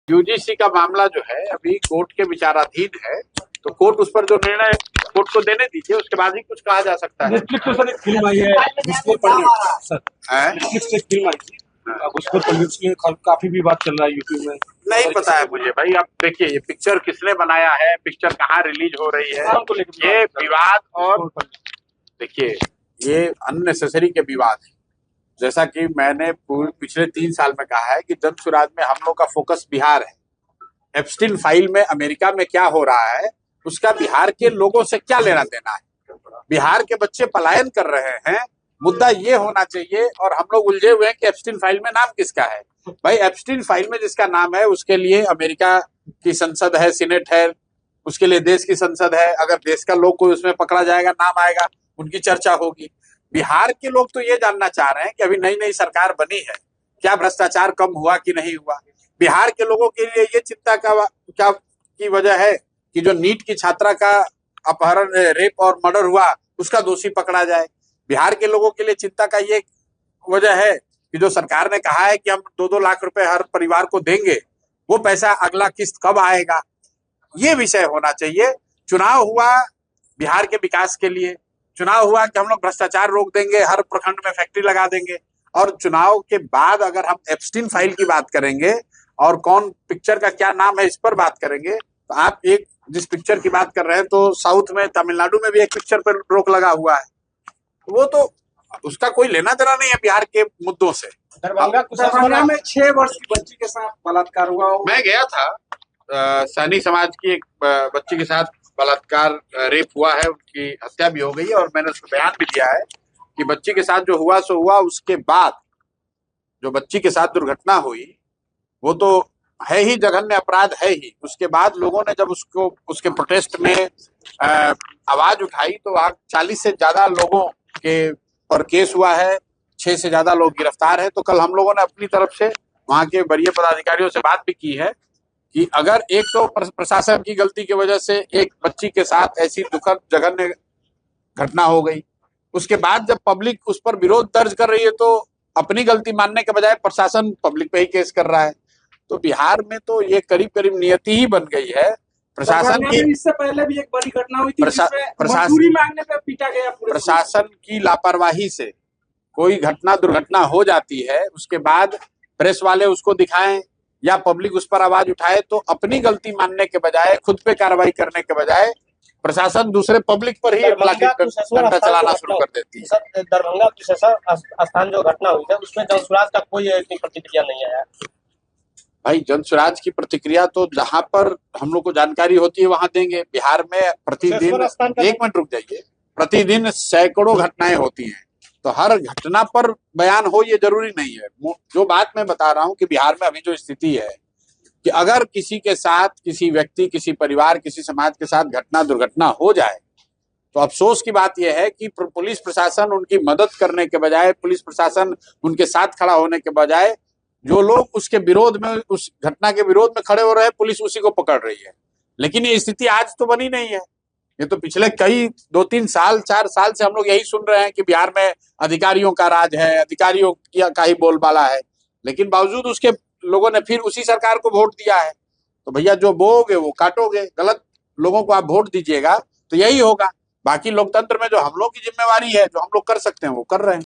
UGC का मामला जो है अभी कोर्ट के विचाराधीन है, तो कोर्ट उस पर जो निर्णय कोर्ट को देने दीजिए, उसके बाद ही कुछ कहा जा सकता है। नेटफ्लिक्स पर सर एक फिल्म आई है मिस्टर पंडित सर, नेटफ्लिक्स से एक फिल्म आई थी, अब उस पर पंडित की काफी विवाद चल रहा है यूट्यूब में। नहीं पता है मुझे भाई। अब देखिए ये पिक्चर किसने बनाया है, पिक्चर कहाँ रिलीज हो रही है, ये विवाद। और देखिए ये अननेसेसरी के विवाद है। जैसा कि मैंने पिछले 3 साल में कहा है कि जनसुराज में हम लोग का फोकस बिहार है। एप्स्टीन फाइल में अमेरिका में क्या हो रहा है उसका बिहार के लोगों से क्या लेना देना है। बिहार के बच्चे पलायन कर रहे हैं, मुद्दा ये होना चाहिए। और हम लोग उलझे हुए हैं कि एप्स्टीन फाइल में नाम किसका है। भाई एप्स्टीन फाइल में जिसका नाम है उसके लिए अमेरिका की संसद है, सीनेट है, उसके लिए देश की संसद है। अगर देश का लोग कोई उसमें पकड़ा जाएगा, नाम आएगा, उनकी चर्चा होगी। बिहार के लोग तो ये जानना चाह रहे हैं कि अभी नई नई सरकार बनी है, क्या भ्रष्टाचार कम हुआ कि नहीं हुआ। बिहार के लोगों के लिए ये चिंता का क्या की वजह है कि जो नीट की छात्रा का अपहरण, रेप और मर्डर हुआ उसका दोषी पकड़ा जाए। बिहार के लोगों के लिए चिंता का ये वजह है कि जो सरकार ने कहा है कि हम 2-2 लाख रुपए हर परिवार को देंगे, वो पैसा अगला किस्त कब आएगा, ये विषय होना चाहिए। चुनाव हुआ बिहार के विकास के लिए, चुनाव हुआ कि हम लोग भ्रष्टाचार रोक देंगे, हर प्रखंड में फैक्ट्री लगा देंगे। और चुनाव के बाद अगर हम एप्स्टीन फाइल की बात करेंगे और कौन पिक्चर का क्या नाम है इस पर बात करेंगे, तो आप एक जिस पिक्चर की बात कर रहे हैं तो साउथ में तमिलनाडु में भी एक पिक्चर पर रोक लगा हुआ है, वो तो उसका कोई लेना देना नहीं है बिहार के मुद्दों से। दरभंगा में 6 वर्ष की बच्ची के साथ बलात्कार हुआ। मैं गया था, सैनी समाज की एक बच्ची के साथ बलात्कार, रेप हुआ है, उनकी हत्या भी हो गई है। और मैंने उसको बयान भी दिया है कि बच्ची के साथ जो हुआ सो हुआ। उसके बाद जो बच्ची के साथ दुर्घटना हुई वो तो है ही जघन्य अपराध है ही। उसके बाद लोगों ने जब उसको उसके प्रोटेस्ट में आवाज उठाई तो वहां 40 से ज्यादा लोगों के पर केस हुआ है, 6 से ज्यादा लोग गिरफ्तार है। तो कल हम लोगों ने अपनी तरफ से वहां के वरीय पदाधिकारियों से बात भी की है कि अगर एक तो प्रशासन की गलती की वजह से एक बच्ची के साथ ऐसी दुखद जघन्य घटना हो गई, उसके बाद जब पब्लिक उस पर विरोध दर्ज कर रही है तो अपनी गलती मानने के बजाय प्रशासन पब्लिक पे ही केस कर रहा है। तो बिहार में तो ये करीब करीब नियति ही बन गई है प्रशासन की। इससे पहले भी एक बड़ी घटना हुई थी मजदूरी मांगने पे पीटा गया। प्रशासन की लापरवाही से कोई घटना दुर्घटना हो जाती है, उसके बाद प्रेस वाले उसको दिखाएं या पब्लिक उस पर आवाज उठाए, तो अपनी गलती मानने के बजाय, खुद पे कार्रवाई करने के बजाय प्रशासन दूसरे पब्लिक पर ही डंडा चलाना शुरू कर देती है। दरभंगा कुशेश्वर स्थान जो घटना हुई है उसमें जनसुराज का कोई प्रतिक्रिया नहीं आया। भाई जनसुराज की प्रतिक्रिया तो जहां पर हम लोग को जानकारी होती है वहां देंगे। बिहार में प्रतिदिन, एक मिनट रुक जाइए, प्रतिदिन सैकड़ों घटनाएं होती हैं, तो हर घटना पर बयान हो ये जरूरी नहीं है। जो बात मैं बता रहा हूं कि बिहार में अभी जो स्थिति है कि अगर किसी के साथ, किसी व्यक्ति, किसी परिवार, किसी समाज के साथ घटना दुर्घटना हो जाए तो अफसोस की बात यह है कि पुलिस प्रशासन उनकी मदद करने के बजाय, पुलिस प्रशासन उनके साथ खड़ा होने के बजाय, जो लोग उसके विरोध में, उस घटना के विरोध में खड़े हो रहे हैं, पुलिस उसी को पकड़ रही है। लेकिन ये स्थिति आज तो बनी नहीं है, ये तो पिछले कई 2-3 साल 4 साल से हम लोग यही सुन रहे हैं कि बिहार में अधिकारियों का राज है, अधिकारियों का ही बोलबाला है। लेकिन बावजूद उसके लोगों ने फिर उसी सरकार को वोट दिया है। तो भैया जो बोओगे वो काटोगे। गलत लोगों को आप वोट दीजिएगा तो यही होगा। बाकी लोकतंत्र में जो हम लोग की जिम्मेवारी है, जो हम लोग कर सकते हैं वो कर रहे हैं।